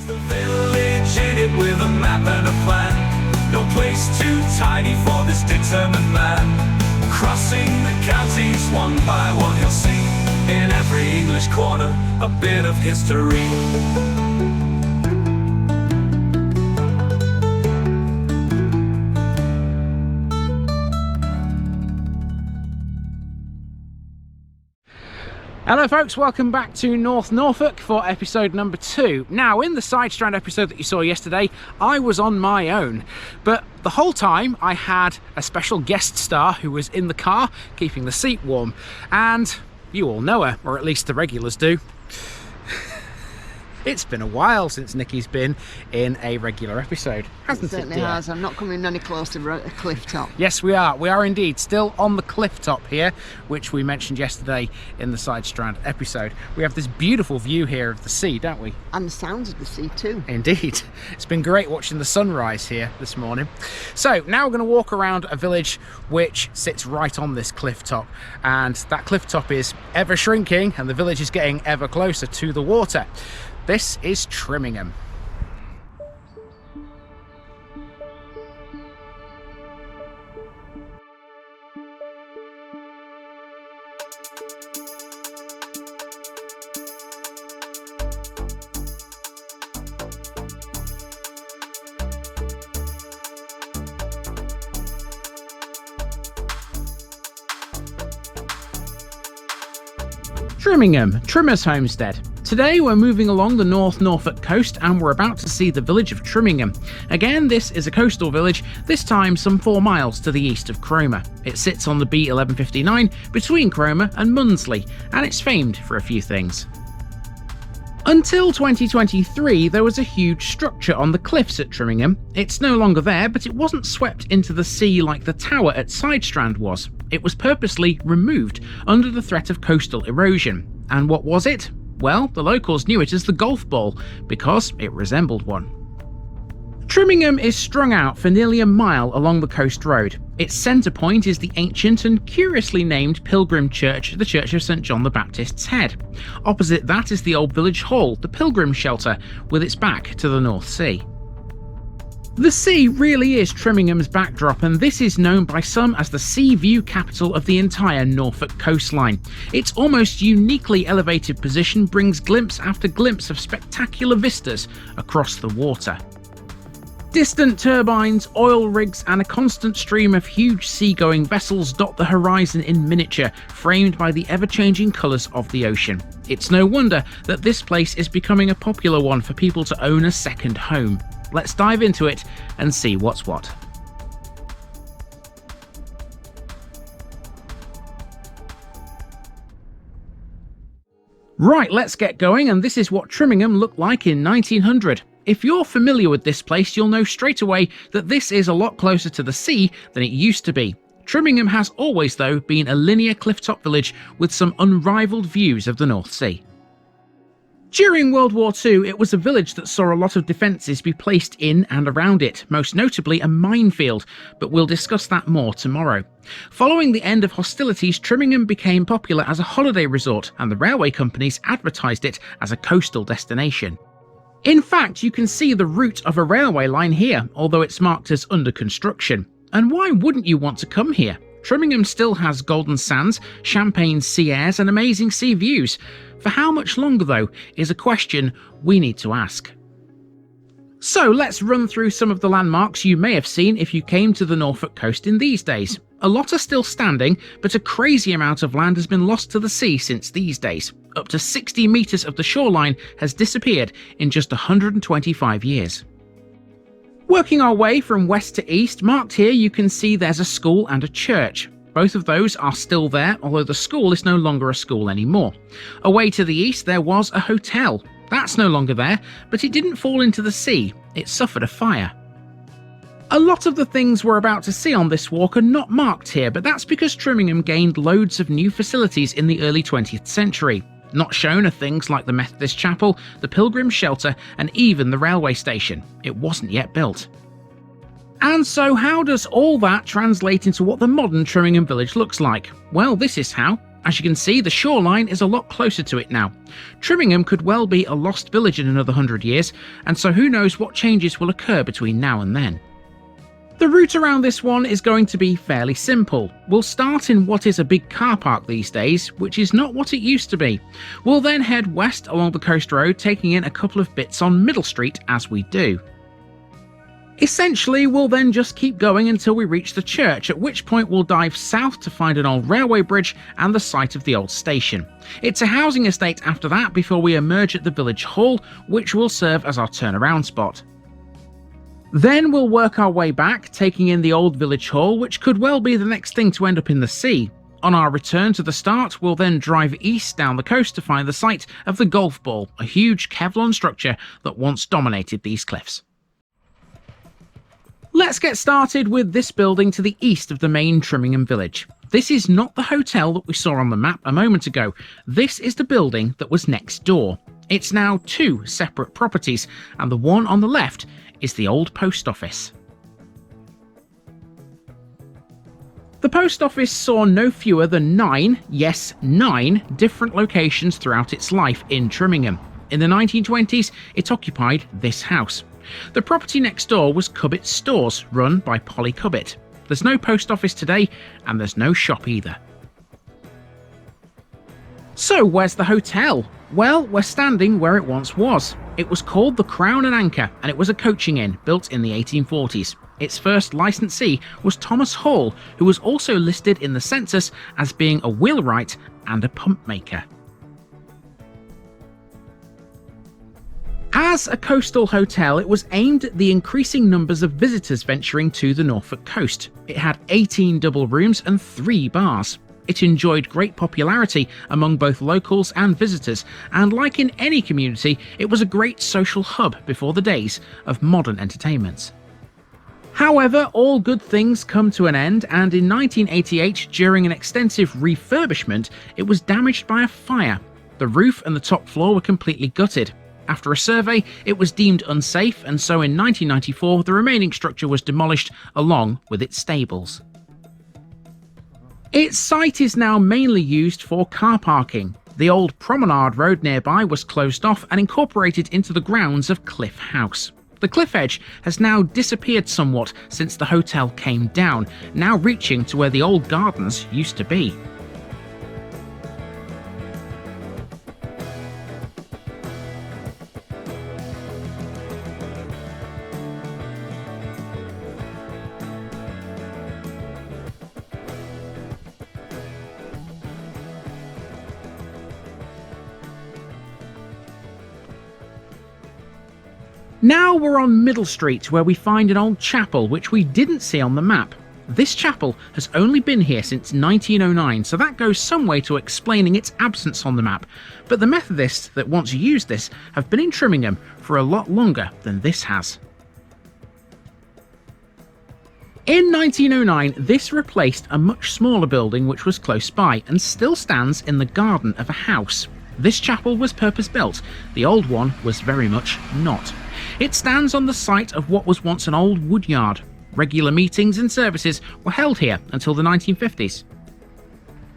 The village in it with a map and a plan. No place too tiny for this determined man. Crossing the counties one by one, you'll see in every English corner a bit of history. Hello folks, welcome back to North Norfolk for episode number 2. Now, in the Sidestrand episode that you saw yesterday, I was on my own, but the whole time I had a special guest star who was in the car keeping the seat warm, and you all know her, or at least the regulars do. It's been a while since Nikki's been in a regular episode, hasn't it? It certainly has. I'm not coming any closer to a cliff top. Yes, we are. We are indeed still on the cliff top here, which we mentioned yesterday in the Sidestrand episode. We have this beautiful view here of the sea, don't we? And the sounds of the sea too. Indeed. It's been great watching the sunrise here this morning. So now we're going to walk around a village which sits right on this cliff top, and that cliff top is ever shrinking and the village is getting ever closer to the water. This is Trimingham. Trimingham, Trimmer's homestead. Today we're moving along the North Norfolk coast and we're about to see the village of Trimingham. Again, this is a coastal village, this time some 4 miles to the east of Cromer. It sits on the B1159 between Cromer and Mundesley, and it's famed for a few things. Until 2023, there was a huge structure on the cliffs at Trimingham. It's no longer there, but it wasn't swept into the sea like the tower at Sidestrand was. It was purposely removed under the threat of coastal erosion. And what was it? Well, the locals knew it as the golf ball, because it resembled one. Trimingham is strung out for nearly a mile along the coast road. Its centre point is the ancient and curiously named Pilgrim Church, the Church of St John the Baptist's Head. Opposite that is the old village hall, the Pilgrim Shelter, with its back to the North Sea. The sea really is Trimingham's backdrop, and this is known by some as the sea view capital of the entire Norfolk coastline. Its almost uniquely elevated position brings glimpse after glimpse of spectacular vistas across the water. Distant turbines, oil rigs and a constant stream of huge seagoing vessels dot the horizon in miniature, framed by the ever-changing colours of the ocean. It's no wonder that this place is becoming a popular one for people to own a second home. Let's dive into it and see what's what. Right, let's get going, and this is what Trimingham looked like in 1900. If you're familiar with this place, you'll know straight away that this is a lot closer to the sea than it used to be. Trimingham has always, though, been a linear clifftop village with some unrivalled views of the North Sea. During World War II, it was a village that saw a lot of defences be placed in and around it, most notably a minefield, but we'll discuss that more tomorrow. Following the end of hostilities, Trimingham became popular as a holiday resort, and the railway companies advertised it as a coastal destination. In fact, you can see the route of a railway line here, although it's marked as under construction. And why wouldn't you want to come here? Trimingham still has golden sands, champagne sea airs and amazing sea views. For how much longer, though, is a question we need to ask. So let's run through some of the landmarks you may have seen if you came to the Norfolk coast in these days. A lot are still standing, but a crazy amount of land has been lost to the sea since these days. Up to 60 metres of the shoreline has disappeared in just 125 years. Working our way from west to east, marked here you can see there's a school and a church. Both of those are still there, although the school is no longer a school anymore. Away to the east there was a hotel. That's no longer there, but it didn't fall into the sea. It suffered a fire. A lot of the things we're about to see on this walk are not marked here, but that's because Trimingham gained loads of new facilities in the early 20th century. Not shown are things like the Methodist Chapel, the Pilgrim Shelter, and even the railway station. It wasn't yet built. And so how does all that translate into what the modern Trimingham village looks like? Well, this is how. As you can see, the shoreline is a lot closer to it now. Trimmingham could well be a lost village in another 100 years, and so who knows what changes will occur between now and then. The route around this one is going to be fairly simple. We'll start in what is a big car park these days, which is not what it used to be. We'll then head west along the coast road, taking in a couple of bits on Middle Street as we do. Essentially, we'll then just keep going until we reach the church, at which point we'll dive south to find an old railway bridge and the site of the old station. It's a housing estate after that before we emerge at the village hall, which will serve as our turnaround spot. Then we'll work our way back, taking in the old village hall, which could well be the next thing to end up in the sea. On our return to the start, we'll then drive east down the coast to find the site of the golf ball, a huge Kevlar structure that once dominated these cliffs. Let's get started with this building to the east of the main Trimmingham village. This is not the hotel that we saw on the map a moment ago. This is the building that was next door. It's now two separate properties, and the one on the left is the old post office. The post office saw no fewer than 9 different locations throughout its life in Trimmingham. In the 1920s, it occupied this house. The property next door was Cubbitt's Stores, run by Polly Cubbitt. There's no post office today, and there's no shop either. So where's the hotel? Well, we're standing where it once was. It was called the Crown and Anchor, and it was a coaching inn built in the 1840s. Its first licensee was Thomas Hall, who was also listed in the census as being a wheelwright and a pump maker. As a coastal hotel, it was aimed at the increasing numbers of visitors venturing to the Norfolk coast. It had 18 double rooms and 3 bars. It enjoyed great popularity among both locals and visitors, and like in any community, it was a great social hub before the days of modern entertainments. However, all good things come to an end, and in 1988, during an extensive refurbishment, it was damaged by a fire. The roof and the top floor were completely gutted. After a survey, it was deemed unsafe, and so in 1994 the remaining structure was demolished along with its stables. Its site is now mainly used for car parking. The old promenade road nearby was closed off and incorporated into the grounds of Cliff House. The cliff edge has now disappeared somewhat since the hotel came down, now reaching to where the old gardens used to be. Now we're on Middle Street, where we find an old chapel which we didn't see on the map. This chapel has only been here since 1909, so that goes some way to explaining its absence on the map, but the Methodists that once used this have been in Trimmingham for a lot longer than this has. In 1909, this replaced a much smaller building which was close by and still stands in the garden of a house. This chapel was purpose-built, the old one was very much not. It stands on the site of what was once an old woodyard. Regular meetings and services were held here until the 1950s.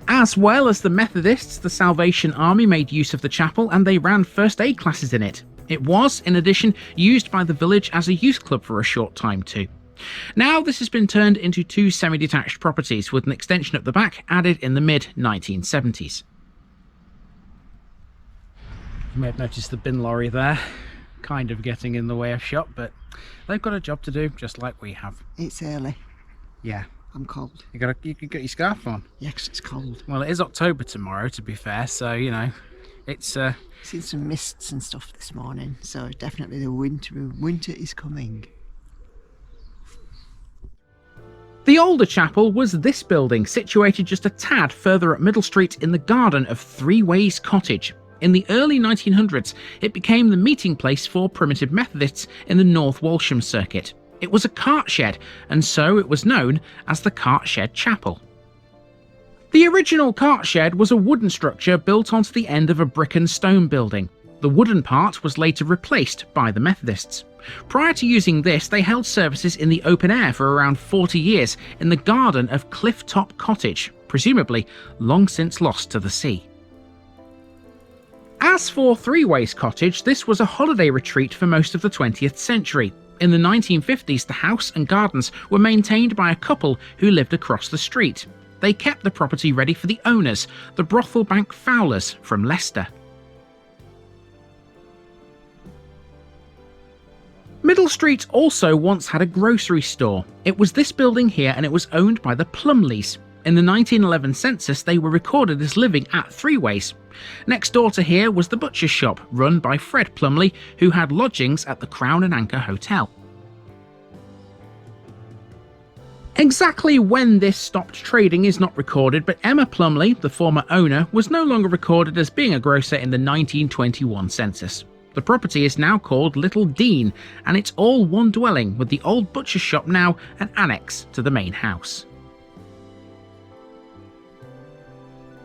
As well as the Methodists, the Salvation Army made use of the chapel, and they ran first aid classes in it. It was, in addition, used by the village as a youth club for a short time too. Now this has been turned into 2 semi-detached properties, with an extension at the back added in the mid-1970s. You may have noticed the bin lorry there, kind of getting in the way of shop, but they've got a job to do just like we have. It's early. Yeah. I'm cold. You got your scarf on? Yeah, 'cause it's cold. Well, it is October tomorrow, to be fair, so you know, it's Seen some mists and stuff this morning, so definitely the winter is coming. The older chapel was this building, situated just a tad further up Middle Street in the garden of Three Ways Cottage. In the early 1900s, it became the meeting place for primitive Methodists in the North Walsham circuit. It was a cart shed, and so it was known as the Cart Shed Chapel. The original cart shed was a wooden structure built onto the end of a brick and stone building. The wooden part was later replaced by the Methodists. Prior to using this, they held services in the open air for around 40 years in the garden of Clifftop Cottage. presumably long since lost to the sea. As for Three Ways Cottage, this was a holiday retreat for most of the 20th century. In the 1950s, the house and gardens were maintained by a couple who lived across the street. They kept the property ready for the owners, the brothel bank Fowlers from Leicester. Middle Street also once had a grocery store. It was this building here, and it was owned by the Plumleys. In the 1911 census, they were recorded as living at Three Ways. Next door to here was the butcher's shop, run by Fred Plumley, who had lodgings at the Crown and Anchor Hotel. Exactly when this stopped trading is not recorded, but Emma Plumley, the former owner, was no longer recorded as being a grocer in the 1921 census. The property is now called Little Dean, and it's all one dwelling, with the old butcher's shop now an annex to the main house.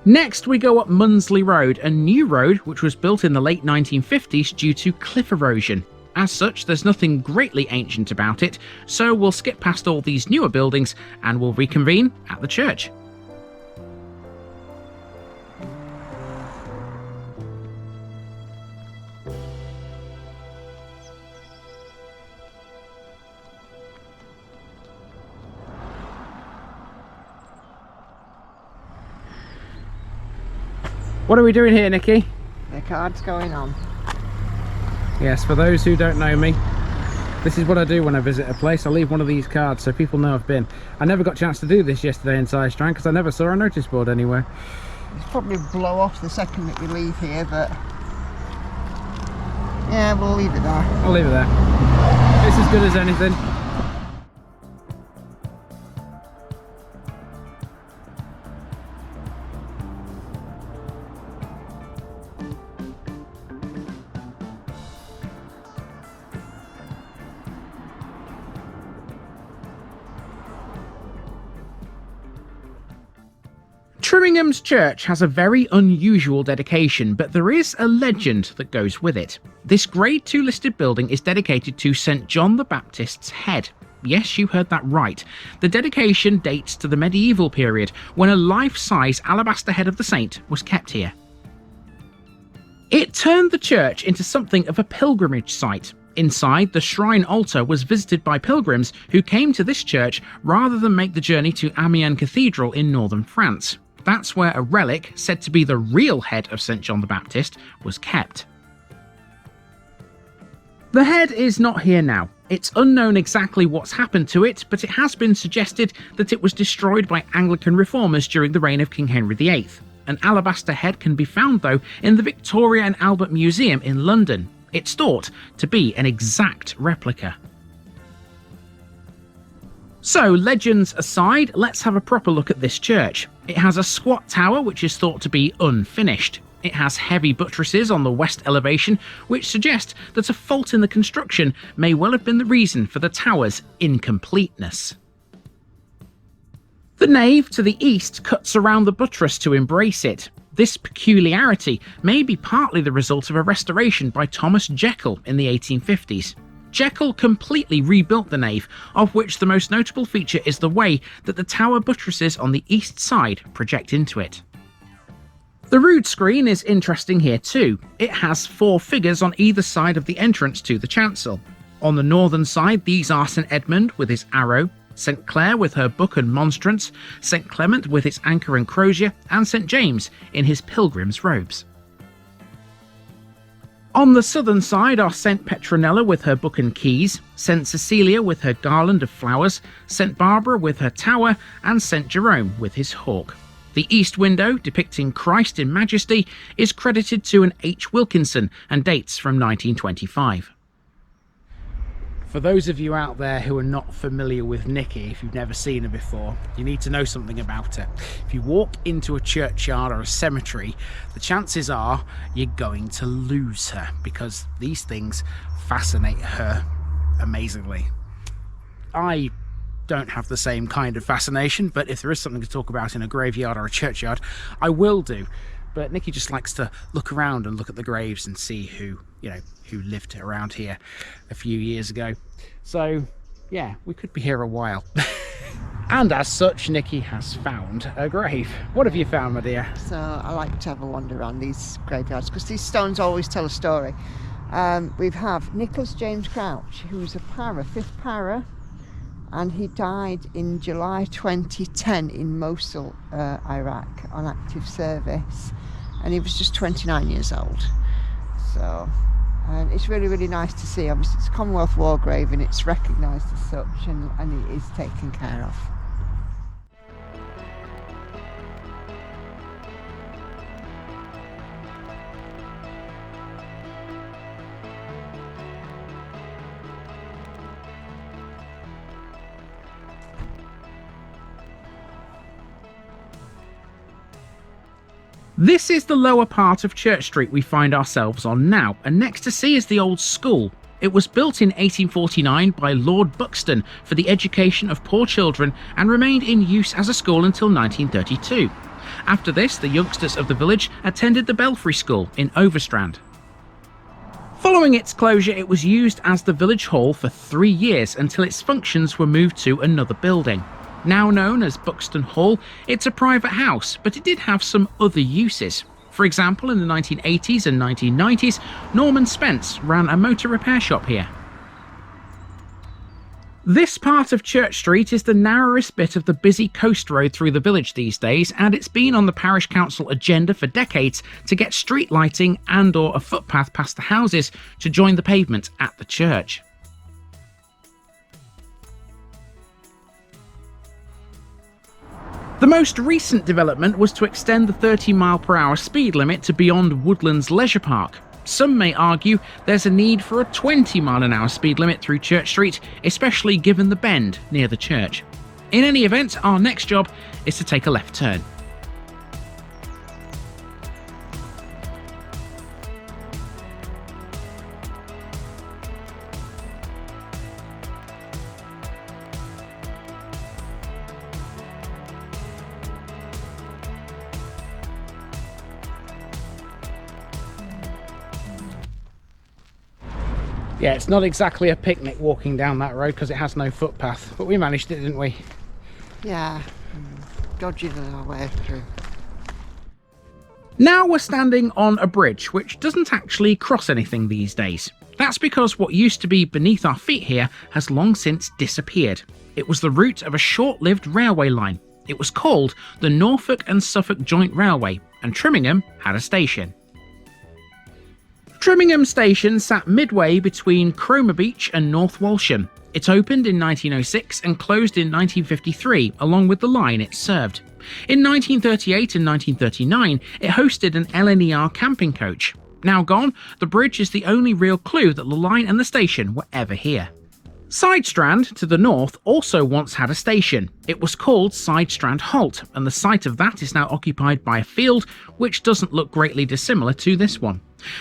Next, we go up Munsley Road, a new road which was built in the late 1950s due to cliff erosion. As such, there's nothing greatly ancient about it, so we'll skip past all these newer buildings and we'll reconvene at the church. What are we doing here, Nikki? The card's going on. Yes, for those who don't know me, this is what I do when I visit a place. I leave one of these cards so people know I've been. I never got a chance to do this yesterday in Sidestrand because I never saw a notice board anywhere. It's probably blow off the second that we leave here, but yeah, we'll leave it there. I'll leave it there. It's as good as anything. Trimingham's church has a very unusual dedication, but there is a legend that goes with it. This Grade 2 listed building is dedicated to St. John the Baptist's head. Yes, you heard that right. The dedication dates to the medieval period, when a life-size alabaster head of the saint was kept here. It turned the church into something of a pilgrimage site. Inside, the shrine altar was visited by pilgrims who came to this church rather than make the journey to Amiens Cathedral in northern France. That's where a relic, said to be the real head of St. John the Baptist, was kept. The head is not here now. It's unknown exactly what's happened to it, but it has been suggested that it was destroyed by Anglican reformers during the reign of King Henry VIII. An alabaster head can be found, though, in the Victoria and Albert Museum in London. It's thought to be an exact replica. So, legends aside, let's have a proper look at this church. It has a squat tower which is thought to be unfinished. It has heavy buttresses on the west elevation, which suggest that a fault in the construction may well have been the reason for the tower's incompleteness. The nave to the east cuts around the buttress to embrace it. This peculiarity may be partly the result of a restoration by Thomas Jekyll in the 1850s. Jekyll completely rebuilt the nave, of which the most notable feature is the way that the tower buttresses on the east side project into it. The rood screen is interesting here too. It has 4 figures on either side of the entrance to the chancel. On the northern side, these are St. Edmund with his arrow, St. Clare with her book and monstrance, St. Clement with its anchor and crozier, and St. James in his pilgrim's robes. On the southern side are St. Petronella with her book and keys, St. Cecilia with her garland of flowers, St. Barbara with her tower, and St. Jerome with his hawk. The east window, depicting Christ in majesty, is credited to an H. Wilkinson and dates from 1925. For those of you out there who are not familiar with Nikki, if you've never seen her before, you need to know something about her. If you walk into a churchyard or a cemetery, the chances are you're going to lose her, because these things fascinate her amazingly. I don't have the same kind of fascination, but if there is something to talk about in a graveyard or a churchyard, I will do. But Nikki just likes to look around and look at the graves and see who lived around here a few years ago. So yeah, we could be here a while. And as such, Nikki has found a grave. What have you found, my dear? So I like to have a wander around these graveyards because these stones always tell a story. We have Nicholas James Crouch, who was a para, 5th para, and he died in July 2010 in Mosul, Iraq, on active service, and he was just 29 years old. So it's really, really nice to see. Obviously it's a Commonwealth War grave and it's recognised as such, and it is taken care of. This is the lower part of Church Street we find ourselves on now, and next to see is the old school. It was built in 1849 by Lord Buxton for the education of poor children and remained in use as a school until 1932. After this, the youngsters of the village attended the Belfry School in Overstrand. Following its closure, it was used as the village hall for 3 years until its functions were moved to another building. Now known as Buxton Hall, it's a private house, but it did have some other uses. For example, in the 1980s and 1990s, Norman Spence ran a motor repair shop here. This part of Church Street is the narrowest bit of the busy coast road through the village these days, and it's been on the parish council agenda for decades to get street lighting and or a footpath past the houses to join the pavement at the church. The most recent development was to extend the 30-mile-per-hour speed limit to beyond Woodlands Leisure Park. Some may argue there's a need for a 20-mile-an-hour speed limit through Church Street, especially given the bend near the church. In any event, our next job is to take a left turn. Yeah, it's not exactly a picnic walking down that road because it has no footpath, but we managed it, didn't we? Yeah, dodging our way through. Now we're standing on a bridge which doesn't actually cross anything these days. That's because what used to be beneath our feet here has long since disappeared. It was the route of a short-lived railway line. It was called the Norfolk and Suffolk Joint Railway, and Trimingham had a station. Trimmingham Station sat midway between Cromer Beach and North Walsham. It opened in 1906 and closed in 1953, along with the line it served. In 1938 and 1939, it hosted an LNER camping coach. Now gone, the bridge is the only real clue that the line and the station were ever here. Sidestrand, to the north, also once had a station. It was called Sidestrand Halt, and the site of that is now occupied by a field which doesn't look greatly dissimilar to this one.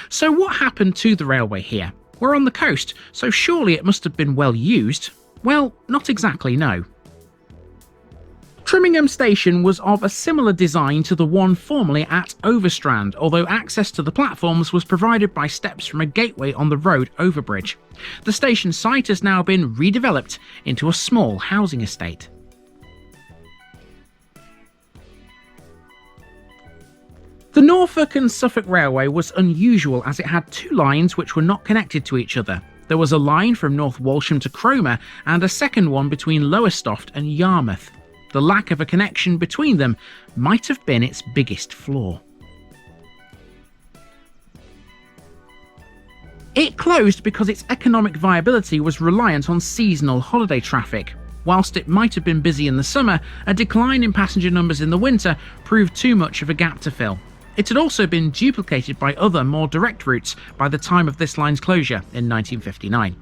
So what happened to the railway here? We're on the coast, so surely it must have been well used. Well, not exactly, no. Trimmingham Station was of a similar design to the one formerly at Overstrand, although access to the platforms was provided by steps from a gateway on the road overbridge. The station site has now been redeveloped into a small housing estate. The Norfolk and Suffolk Railway was unusual as it had two lines which were not connected to each other. There was a line from North Walsham to Cromer and a second one between Lowestoft and Yarmouth. The lack of a connection between them might have been its biggest flaw. It closed because its economic viability was reliant on seasonal holiday traffic. Whilst it might have been busy in the summer, a decline in passenger numbers in the winter proved too much of a gap to fill. It had also been duplicated by other, more direct routes by the time of this line's closure in 1959.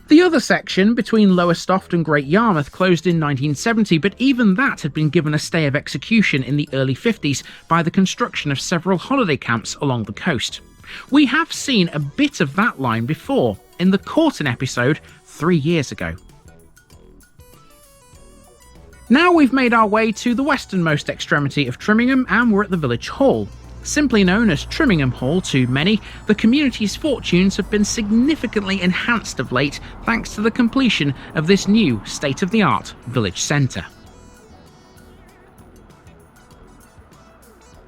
The other section, between Lowestoft and Great Yarmouth, closed in 1970, but even that had been given a stay of execution in the early 50s by the construction of several holiday camps along the coast. We have seen a bit of that line before, in the Corton episode 3 years ago. Now we've made our way to the westernmost extremity of Trimmingham and we're at the village hall. Simply known as Trimmingham Hall to many, the community's fortunes have been significantly enhanced of late thanks to the completion of this new state-of-the-art village centre.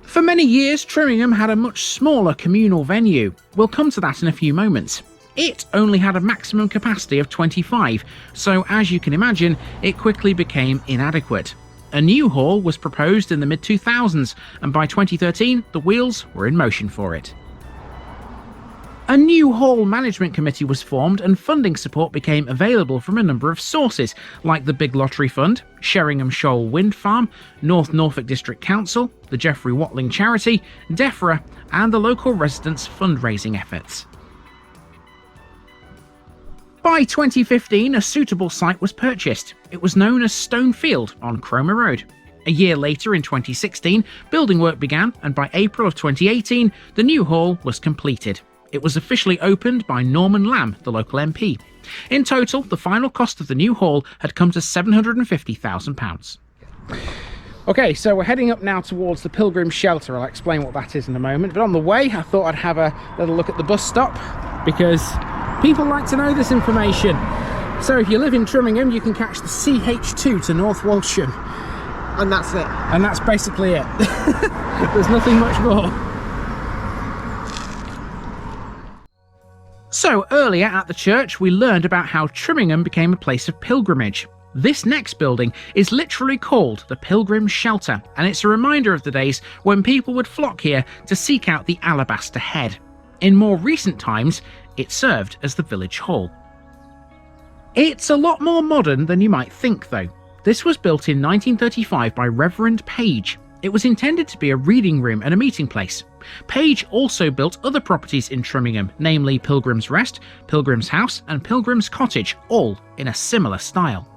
For many years, Trimmingham had a much smaller communal venue. We'll come to that in a few moments. It only had a maximum capacity of 25, so as you can imagine, it quickly became inadequate. A new hall was proposed in the mid-2000s, and by 2013, the wheels were in motion for it. A new hall management committee was formed and funding support became available from a number of sources, like the Big Lottery Fund, Sheringham Shoal Wind Farm, North Norfolk District Council, the Geoffrey Watling Charity, DEFRA, and the local residents' fundraising efforts. By 2015, a suitable site was purchased. It was known as Stonefield on Cromer Road. A year later, in 2016, building work began, and by April of 2018, the new hall was completed. It was officially opened by Norman Lamb, the local MP. In total, the final cost of the new hall had come to £750,000. Okay, so we're heading up now towards the Pilgrim Shelter. I'll explain what that is in a moment. But on the way, I thought I'd have a little look at the bus stop, because people like to know this information. So if you live in Trimmingham, you can catch the CH2 to North Walsham. And that's it. And that's basically it. There's nothing much more. So earlier at the church, we learned about how Trimmingham became a place of pilgrimage. This next building is literally called the Pilgrim Shelter, and it's a reminder of the days when people would flock here to seek out the alabaster head. In more recent times, it served as the village hall. It's a lot more modern than you might think, though. This was built in 1935 by Reverend Page. It was intended to be a reading room and a meeting place. Page also built other properties in Trimmingham, namely Pilgrim's Rest, Pilgrim's House, and Pilgrim's Cottage, all in a similar style.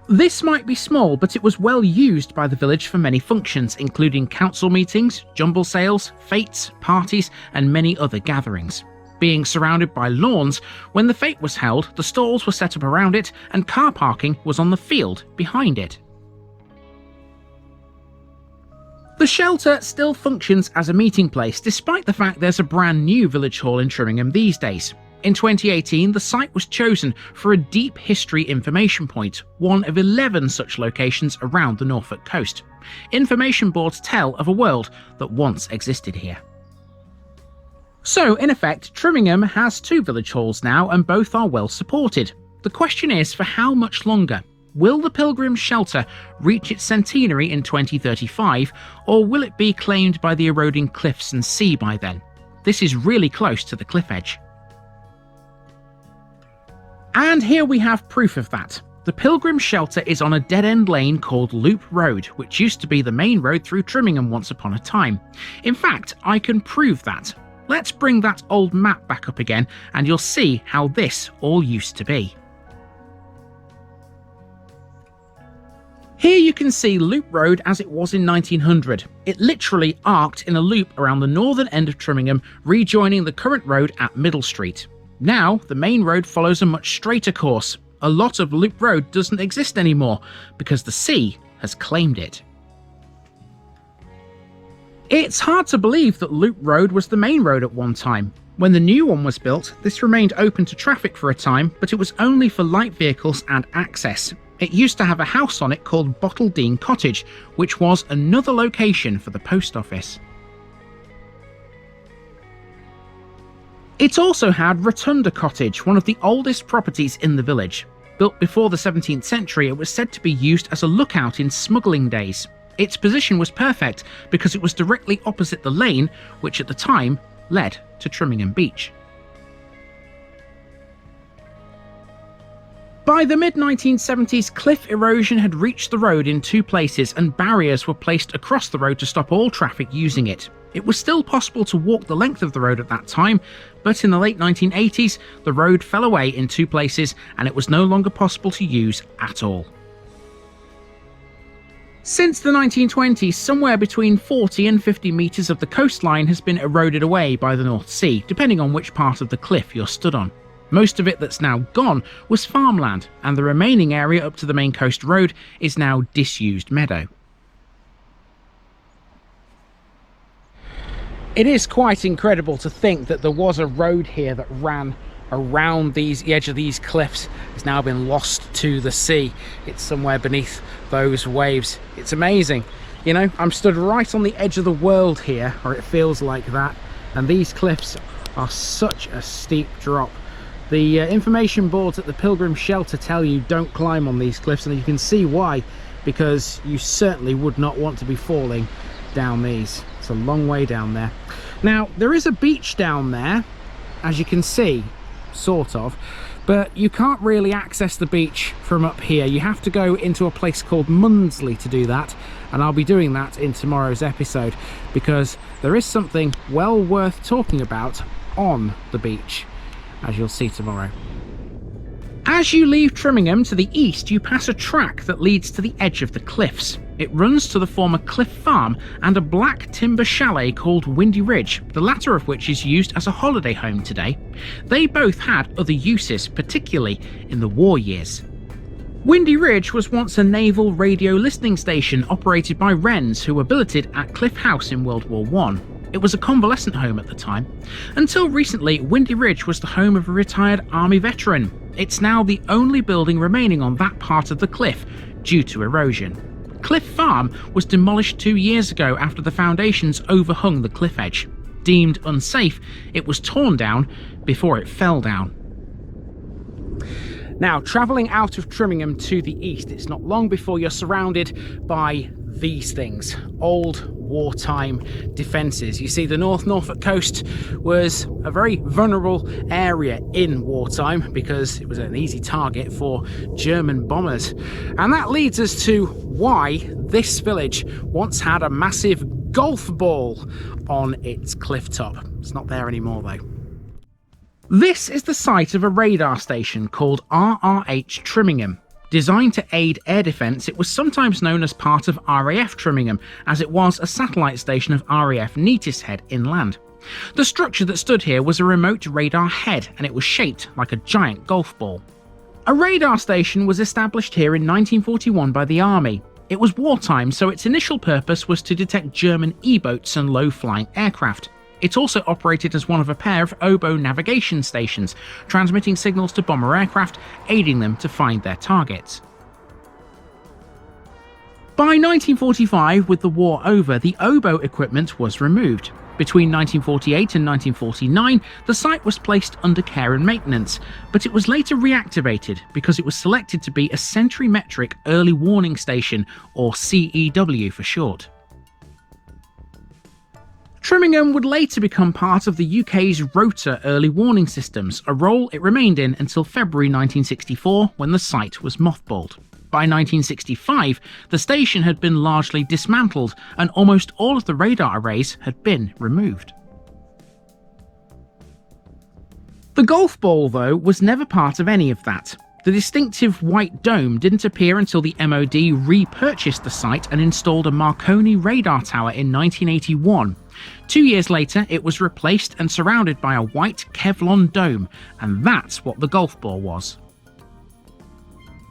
This might be small, but it was well used by the village for many functions, including council meetings, jumble sales, fetes, parties, and many other gatherings. Being surrounded by lawns, when the fete was held, the stalls were set up around it, and car parking was on the field behind it. The shelter still functions as a meeting place, despite the fact there's a brand new village hall in Trimmingham these days. In 2018, the site was chosen for a deep history information point, one of 11 such locations around the Norfolk coast. Information boards tell of a world that once existed here. So, in effect, Trimmingham has two village halls now, and both are well supported. The question is, for how much longer? Will the Pilgrim Shelter reach its centenary in 2035, or will it be claimed by the eroding cliffs and sea by then? This is really close to the cliff edge. And here we have proof of that. The Pilgrim Shelter is on a dead-end lane called Loop Road, which used to be the main road through Trimmingham once upon a time. In fact, I can prove that. Let's bring that old map back up again, and you'll see how this all used to be. Here you can see Loop Road as it was in 1900. It literally arced in a loop around the northern end of Trimmingham, rejoining the current road at Middle Street. Now, the main road follows a much straighter course. A lot of Loop Road doesn't exist anymore, because the sea has claimed it. It's hard to believe that Loop Road was the main road at one time. When the new one was built, this remained open to traffic for a time, but it was only for light vehicles and access. It used to have a house on it called Bottledean Cottage, which was another location for the post office. It also had Rotunda Cottage, one of the oldest properties in the village. Built before the 17th century, it was said to be used as a lookout in smuggling days. Its position was perfect because it was directly opposite the lane, which at the time led to Trimmingham Beach. By the mid-1970s, cliff erosion had reached the road in two places, and barriers were placed across the road to stop all traffic using it. It was still possible to walk the length of the road at that time, but in the late 1980s, the road fell away in two places and it was no longer possible to use at all. Since the 1920s, somewhere between 40 and 50 metres of the coastline has been eroded away by the North Sea, depending on which part of the cliff you're stood on. Most of it that's now gone was farmland, and the remaining area up to the main coast road is now disused meadow. It is quite incredible to think that there was a road here that ran around the edge of these cliffs. It's now been lost to the sea. It's somewhere beneath those waves. It's amazing. You know, I'm stood right on the edge of the world here, or it feels like that, and these cliffs are such a steep drop. The information boards at the Pilgrim shelter tell you don't climb on these cliffs, and you can see why, because you certainly would not want to be falling down these. It's a long way down there. Now, there is a beach down there, as you can see, sort of, but you can't really access the beach from up here. You have to go into a place called Mundsley to do that, and I'll be doing that in tomorrow's episode, because there is something well worth talking about on the beach, as you'll see tomorrow. As you leave Trimmingham to the east, you pass a track that leads to the edge of the cliffs. It runs to the former Cliff Farm and a black timber chalet called Windy Ridge, the latter of which is used as a holiday home today. They both had other uses, particularly in the war years. Windy Ridge was once a naval radio listening station operated by Wrens who were billeted at Cliff House in World War I. It was a convalescent home at the time. Until recently, Windy Ridge was the home of a retired army veteran. It's now the only building remaining on that part of the cliff due to erosion. Cliff Farm was demolished 2 years ago after the foundations overhung the cliff edge. Deemed unsafe, it was torn down before it fell down. Now, travelling out of Trimmingham to the east, it's not long before you're surrounded by these things, old wartime defences. You see, the North Norfolk coast was a very vulnerable area in wartime because it was an easy target for German bombers. And that leads us to why this village once had a massive golf ball on its cliff top. It's not there anymore though. This is the site of a radar station called RRH Trimingham. Designed to aid air defence, it was sometimes known as part of RAF Trimingham, as it was a satellite station of RAF Neatishead inland. The structure that stood here was a remote radar head, and it was shaped like a giant golf ball. A radar station was established here in 1941 by the Army. It was wartime, so its initial purpose was to detect German E-boats and low-flying aircraft. It also operated as one of a pair of oboe navigation stations, transmitting signals to bomber aircraft, aiding them to find their targets. By 1945, with the war over, the oboe equipment was removed. Between 1948 and 1949, the site was placed under care and maintenance, but it was later reactivated because it was selected to be a Century Metric Early Warning Station, or CEW for short. Trimmingham would later become part of the UK's Rota Early Warning Systems, a role it remained in until February 1964 when the site was mothballed. By 1965, the station had been largely dismantled and almost all of the radar arrays had been removed. The golf ball, though, was never part of any of that. The distinctive white dome didn't appear until the MOD repurchased the site and installed a Marconi radar tower in 1981. 2 years later, it was replaced and surrounded by a white Kevlar dome, and that's what the golf ball was.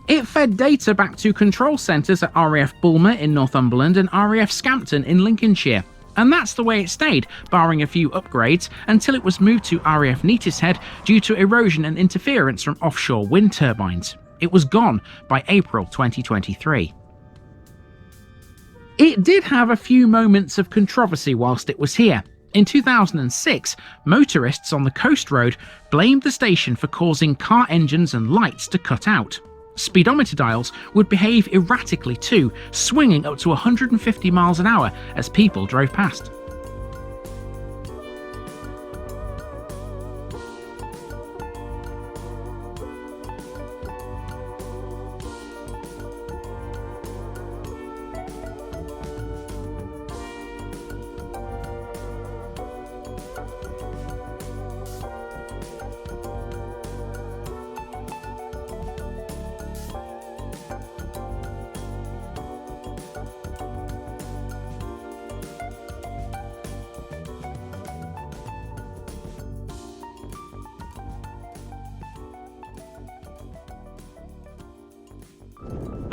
It fed data back to control centres at RAF Bulmer in Northumberland and RAF Scampton in Lincolnshire. And that's the way it stayed, barring a few upgrades, until it was moved to RAF Neatishead due to erosion and interference from offshore wind turbines. It was gone by April 2023. It did have a few moments of controversy whilst it was here. In 2006, motorists on the coast road blamed the station for causing car engines and lights to cut out. Speedometer dials would behave erratically too, swinging up to 150 miles an hour as people drove past.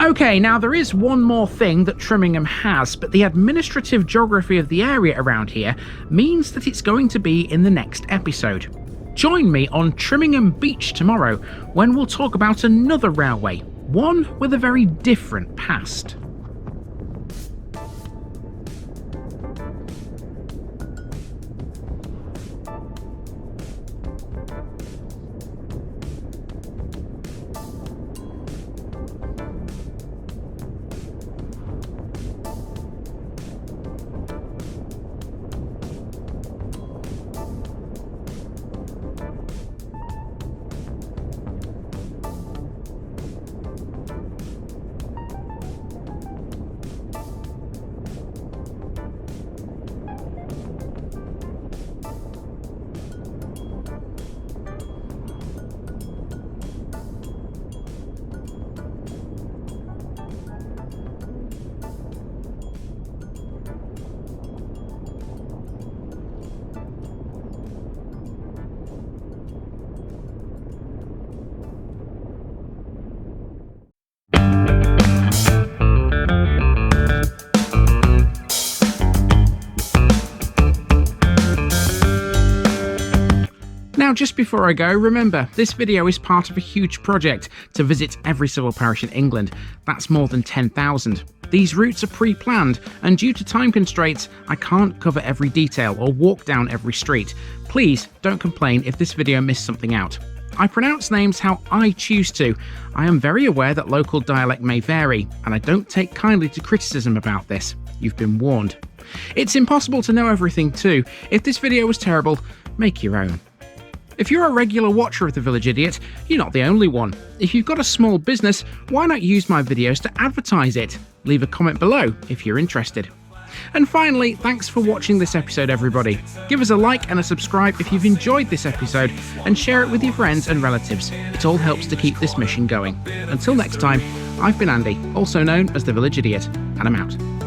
Okay, now there is one more thing that Trimmingham has, but the administrative geography of the area around here means that it's going to be in the next episode. Join me on Trimmingham Beach tomorrow when we'll talk about another railway, one with a very different past. Now, just before I go, remember, this video is part of a huge project to visit every civil parish in England. That's more than 10,000. These routes are pre-planned, and due to time constraints, I can't cover every detail or walk down every street. Please don't complain if this video missed something out. I pronounce names how I choose to. I am very aware that local dialect may vary, and I don't take kindly to criticism about this. You've been warned. It's impossible to know everything too. If this video was terrible, make your own. If you're a regular watcher of The Village Idiot, you're not the only one. If you've got a small business, why not use my videos to advertise it? Leave a comment below if you're interested. And finally, thanks for watching this episode, everybody. Give us a like and a subscribe if you've enjoyed this episode, and share it with your friends and relatives. It all helps to keep this mission going. Until next time, I've been Andy, also known as The Village Idiot, and I'm out.